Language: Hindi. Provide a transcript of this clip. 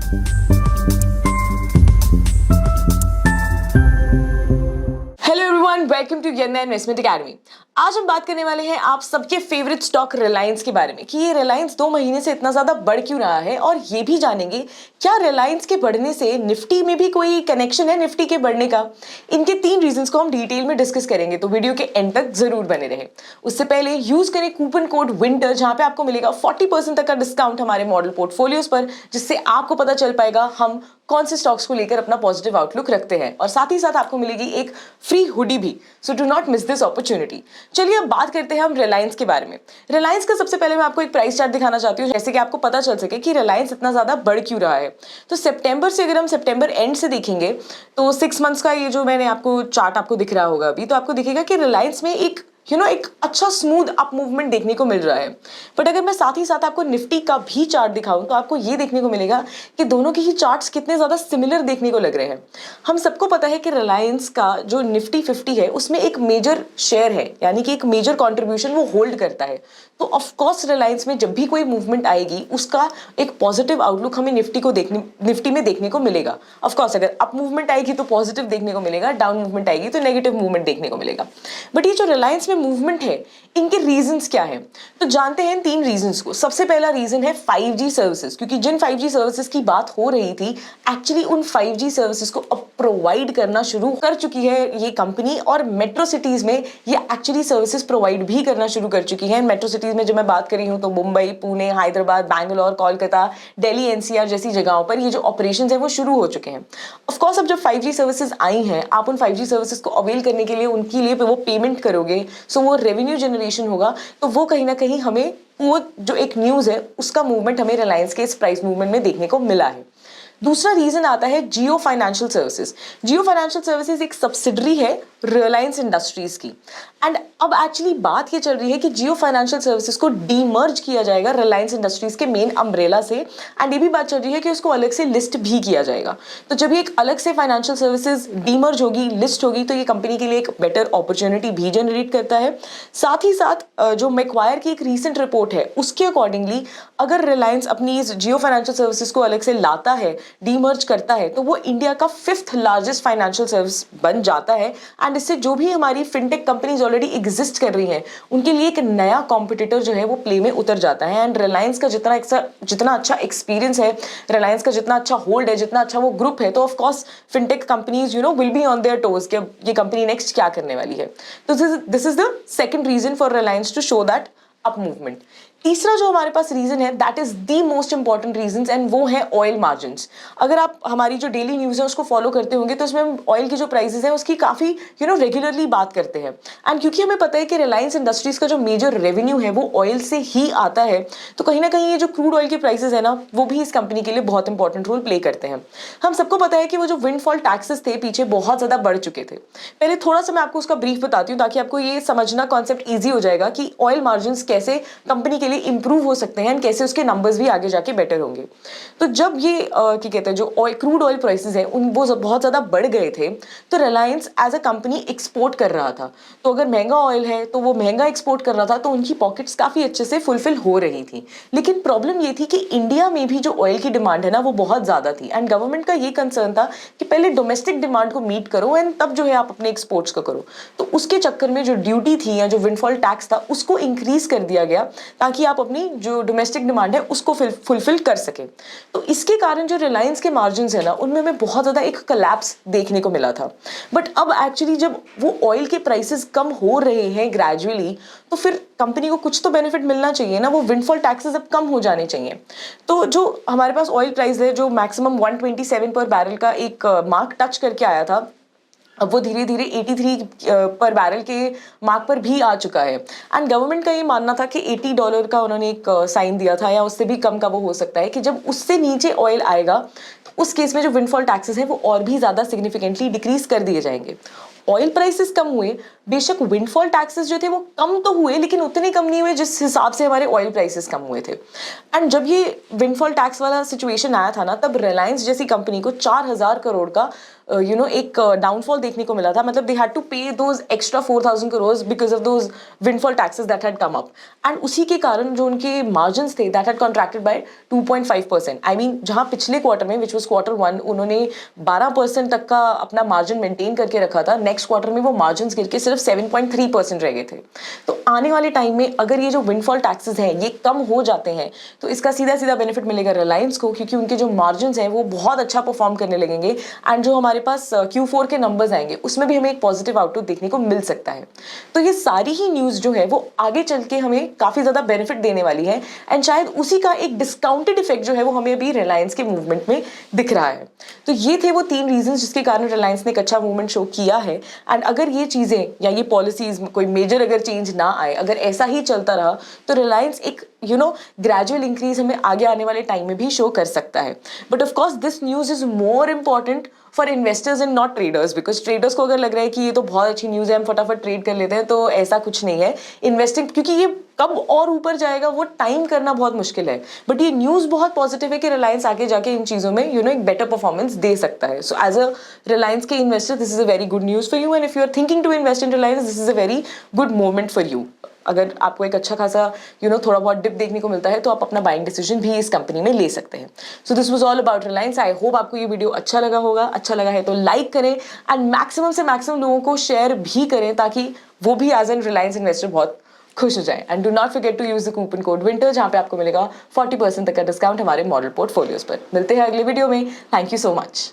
हेलो एवरीवन, वेलकम टू यन्ना इन्वेस्टमेंट एकेडमी। आज हम बात करने वाले हैं आप सबके फेवरेट स्टॉक रिलायंस के बारे में कि ये रिलायंस 2 महीने से इतना ज्यादा बढ़ क्यों रहा है, और ये भी जानेंगे क्या रिलायंस के बढ़ने से निफ्टी में भी कोई कनेक्शन है निफ्टी के बढ़ने का। इनके 3 रीजंस को हम डिटेल में डिस्कस करेंगे, तो वीडियो के एंड तक जरूर बने रहे। उससे पहले यूज करें कूपन कोड विंटर, जहां पे आपको मिलेगा 40% तक का डिस्काउंट हमारे मॉडल पोर्टफोलियोज पर, जिससे आपको पता चल पाएगा हम कौन से स्टॉक्स को लेकर अपना पॉजिटिव आउटलुक रखते हैं, और साथ ही साथ आपको मिलेगी एक फ्री हुडी भी। So do not miss this opportunity. चलिए अब बात करते हैं हम रिलायंस के बारे में। रिलायंस का सबसे पहले मैं आपको एक प्राइस चार्ट दिखाना चाहती हूँ, जैसे कि आपको पता चल सके कि रिलायंस इतना ज्यादा बढ़ क्यों रहा है। तो सितंबर से, अगर हम सितंबर एंड से देखेंगे तो 6 मंथ्स का ये जो मैंने आपको चार्ट आपको दिख रहा होगा अभी, तो आपको दिखेगा कि रिलायंस में एक एक अच्छा स्मूथ अप मूवमेंट देखने को मिल रहा है। बट अगर मैं साथ ही साथ आपको निफ्टी का भी चार्ट दिखाऊं तो आपको ये देखने को मिलेगा कि दोनों के ही चार्ट्स कितने ज्यादा सिमिलर देखने को लग रहे हैं। हम सबको पता है कि रिलायंस का जो निफ्टी 50 है उसमें एक मेजर शेयर है, यानी कि एक मेजर कंट्रीब्यूशन वो होल्ड करता है। तो ऑफ कोर्स रिलायंस में जब भी कोई मूवमेंट आएगी उसका एक पॉजिटिव आउटलुक हमें निफ्टी में देखने को मिलेगा। ऑफ कोर्स अगर अप मूवमेंट आएगी तो पॉजिटिव देखने को मिलेगा, डाउन मूवमेंट आएगी तो नेगेटिव मूवमेंट देखने को मिलेगा। बट ये जो रिलायंस में मूवमेंट है, इनके रीजंस क्या है, तो जानते हैं 3 रीजंस को। सबसे पहला रीजन है 5G सर्विसेज, क्योंकि जिन 5G सर्विसेज की बात हो रही थी, एक्चुअली उन 5G सर्विसेज को अब प्रोवाइड करना शुरू कर चुकी है ये कंपनी, और मेट्रो सिटीज में ये एक्चुअली सर्विसेज प्रोवाइड भी करना शुरू कर चुकी है। मेट्रो सिटीज में जब मैं बात कर रही हूँ तो मुंबई, पुणे, हैदराबाद, बैंगलोर, कोलकाता, दिल्ली, एनसीआर जैसी जगहों पर ये जो ऑपरेशंस है वो शुरू हो चुके हैं। ऑफ कोर्स अब जब 5G सर्विसेज आई हैं, आप उन 5G सर्विसेज को अवेल करने के लिए उनके लिए वो पेमेंट करोगे, सो वो रेवेन्यू जनरेशन होगा। तो वो कहीं ना कहीं हमें वो जो एक न्यूज है उसका मूवमेंट हमें रिलायंस के इस प्राइस मूवमेंट में देखने को मिला है। दूसरा रीजन आता है जियो फाइनेंशियल सर्विसेज। जियो फाइनेंशियल सर्विसेज एक सब्सिडरी है रिलायंस इंडस्ट्रीज की, एंड अब एक्चुअली बात ये चल रही है कि जियो फाइनेंशियल सर्विसेज को डीमर्ज किया जाएगा रिलायंस इंडस्ट्रीज के मेन अम्ब्रेला से, एंड ये भी बात चल रही है कि उसको अलग से लिस्ट भी किया जाएगा। तो जब ये एक अलग से फाइनेंशियल सर्विसेज डीमर्ज होगी, लिस्ट होगी, तो ये कंपनी के लिए एक बेटर अपॉर्चुनिटी भी जनरेट करता है। साथ ही साथ जो मैक्वायर की एक रीसेंट रिपोर्ट है उसके अकॉर्डिंगली अगर रिलायंस अपनी इस जियो फाइनेंशियल सर्विसेज को अलग से लाता है, डीमर्ज करता है, तो वो इंडिया का 5th लार्जेस्ट फाइनेंशियल सर्विस बन जाता है। एंड इससे जो भी हमारी फिनटेक कंपनीज ऑलरेडी एग्जिस्ट कर रही हैं उनके लिए एक नया कॉम्पिटिटर जो है वो प्ले में उतर जाता है। एंड रिलायंस का जितना अच्छा एक्सपीरियंस है, रिलायंस का जितना अच्छा होल्ड है, जितना अच्छा वो ग्रुप है, तो of course fintech companies will be on their toes कि ये कंपनी नेक्स्ट क्या करने वाली है। तो this is the second reason for Reliance to show that up movement. तीसरा जो हमारे पास रीजन है, that is the most important reason, and वो है ऑयल मार्जिन्स। अगर आप हमारी जो डेली न्यूज है उसको फॉलो करते होंगे तो उसमें हम ऑयल की जो प्राइसेस है उसकी काफी रेगुलरली बात करते हैं। एंड क्योंकि हमें पता है कि रिलायंस इंडस्ट्रीज का जो मेजर रेवेन्यू है वो ऑयल से ही आता है, तो कहीं ना कहीं ये जो क्रूड ऑयल की प्राइसेस है ना, वो भी इस कंपनी के लिए बहुत इंपॉर्टेंट रोल प्ले करते हैं। हम सबको पता है कि वो जो विंडफॉल टैक्सेस थे पीछे बहुत ज्यादा बढ़ चुके थे। पहले थोड़ा सा मैं आपको उसका ब्रीफ बताती हूँ ताकि आपको ये समझना कॉन्सेप्ट ईजी हो जाएगा कि ऑयल मार्जिन्स कैसे कंपनी के लिए इंप्रूव हो सकते हैं, कैसे उसके नंबर्स भी आगे जाके बेटर होंगे। तो जब ये क्या कहते हैं जो क्रूड ऑयल प्राइसेस हैं उन वो बहुत ज्यादा बढ़ गए थे, तो Reliance as a company export कर रहा था। तो अगर महंगा ऑयल है तो वो महंगा एक्सपोर्ट कर रहा था, तो उनकी पॉकेट्स काफी अच्छे से फुलफिल हो रही थी। लेकिन प्रॉब्लम ये थी कि इंडिया में भी जो ऑयल की डिमांड है ना वो बहुत ज्यादा थी, एंड गवर्नमेंट का ये कंसर्न था कि पहले डोमेस्टिक डिमांड को मीट करो एंड तब जो है आप अपने एक्सपोर्ट्स का करो। तो उसके चक्कर में जो ड्यूटी थी या जो विंडफॉल टैक्स था उसको इंक्रीज कर दिया गया ताकि आप अपनी जो डोमेस्टिक डिमांड है उसको फुलफिल कर सके। तो इसके कारण जो रिलायंस के मार्जिन्स है ना उनमें हमें बहुत ज्यादा एक कोलैप्स देखने को मिला था। बट अब एक्चुअली जब वो ऑयल के प्राइसेस कम हो रहे हैं ग्रेजुअली, तो फिर कंपनी को कुछ तो बेनिफिट मिलना चाहिए ना, वो विंडफॉल टैक्सेस अब कम हो जाने चाहिए। तो जो हमारे पास ऑयल प्राइस है जो मैक्सिमम 127 पर बैरल का एक मार्क टच करके आया था, अब वो धीरे धीरे 83 पर बैरल के मार्क पर भी आ चुका है। एंड गवर्नमेंट का ये मानना था कि $80 का उन्होंने एक साइन दिया था, या उससे भी कम का वो हो सकता है कि जब उससे नीचे ऑयल आएगा तो उस केस में जो विंडफॉल टैक्सेस है वो और भी ज्यादा सिग्निफिकेंटली डिक्रीज कर दिए जाएंगे। ऑयल प्राइसेस कम हुए, बेशक विंडफॉल टैक्सेस जो थे वो कम तो हुए, लेकिन उतने कम नहीं हुए जिस हिसाब से हमारे ऑयल प्राइसेस कम हुए थे। एंड जब ये विंडफॉल टैक्स वाला सिचुएशन आया था ना, तब रिलायंस जैसी कंपनी को 4,000 करोड़ का एक डाउनफॉल देखने को मिला था। मतलब they had to pay those extra 4,000 crore because of those windfall taxes that had come up, and उसी के कारण जो उनके मार्जिन्स थे that had contracted by 2.5%। I mean जहां पिछले क्वार्टर में विच वॉज Q1 उन्होंने 12% तक का अपना मार्जिन मेंटेन करके रखा था, नेक्स्ट क्वार्टर में वो मार्जिन गिर के सिर्फ 7.3% रह गए थे। तो आने वाले टाइम में अगर ये जो विंडफॉल टैक्सेस हैं ये कम हो जाते हैं तो इसका सीधा सीधा बेनिफिट मिलेगा रिलायंस को, क्योंकि उनके जो मार्जिन हैं वो बहुत अच्छा परफॉर्म करने लगेंगे, एंड जो हमारे पास Q4 के नंबर्स आएंगे उसमें भी हमें एक पॉजिटिव आउटलुक देखने को मिल सकता है। तो ये सारी ही न्यूज जो है वो आगे चल के हमें काफी ज्यादा बेनिफिट देने वाली है, एंड शायद उसी का एक डिस्काउंटेड इफेक्ट जो है वो हमें अभी रिलायंस के मूवमेंट में दिख रहा है। तो ये थे वो 3 रीजन जिसके कारण रिलायंस ने एक अच्छा मूवमेंट शो किया है। एंड अगर ये चीजें या ये पॉलिसीज कोई मेजर अगर चेंज ना आए, अगर ऐसा ही चलता रहा, तो रिलायंस एक ग्रेजुअल इंक्रीज हमें आगे आने वाले टाइम में भी शो कर सकता है। But of course this news is more important for investors and not traders, because traders को अगर लग रहा है कि ये तो बहुत अच्छी न्यूज़ है, हम फटाफट ट्रेड कर लेते हैं, तो ऐसा कुछ नहीं है। इन्वेस्टिंग, क्योंकि ये कब और ऊपर जाएगा वो टाइम करना बहुत मुश्किल है, बट ये न्यूज़ बहुत पॉजिटिव है कि रिलायंस आगे जाके इन चीज़ों में एक बेटर परफॉर्मेंस दे सकता है। सो एज अ रिलायंस के investor this is a very good news for you, and if you are thinking to invest in Reliance this is a very good moment for you. अगर आपको एक अच्छा खासा थोड़ा बहुत डिप देखने को मिलता है तो आप अपना बाइंग डिसीजन भी इस कंपनी में ले सकते हैं। So this was all about Reliance. I hope आपको ये वीडियो अच्छा लगा होगा। अच्छा लगा है तो लाइक करें एंड मैक्सिमम से मैक्सिमम लोगों को शेयर भी करें, ताकि वो भी एज एन रिलायंस इन्वेस्टर बहुत खुश हो जाए। And do not forget to use the coupon code winter, जहां पे आपको मिलेगा 40% तक का डिस्काउंट हमारे मॉडल पोर्टफोलियोज पर। मिलते हैं अगले वीडियो में। Thank you so much.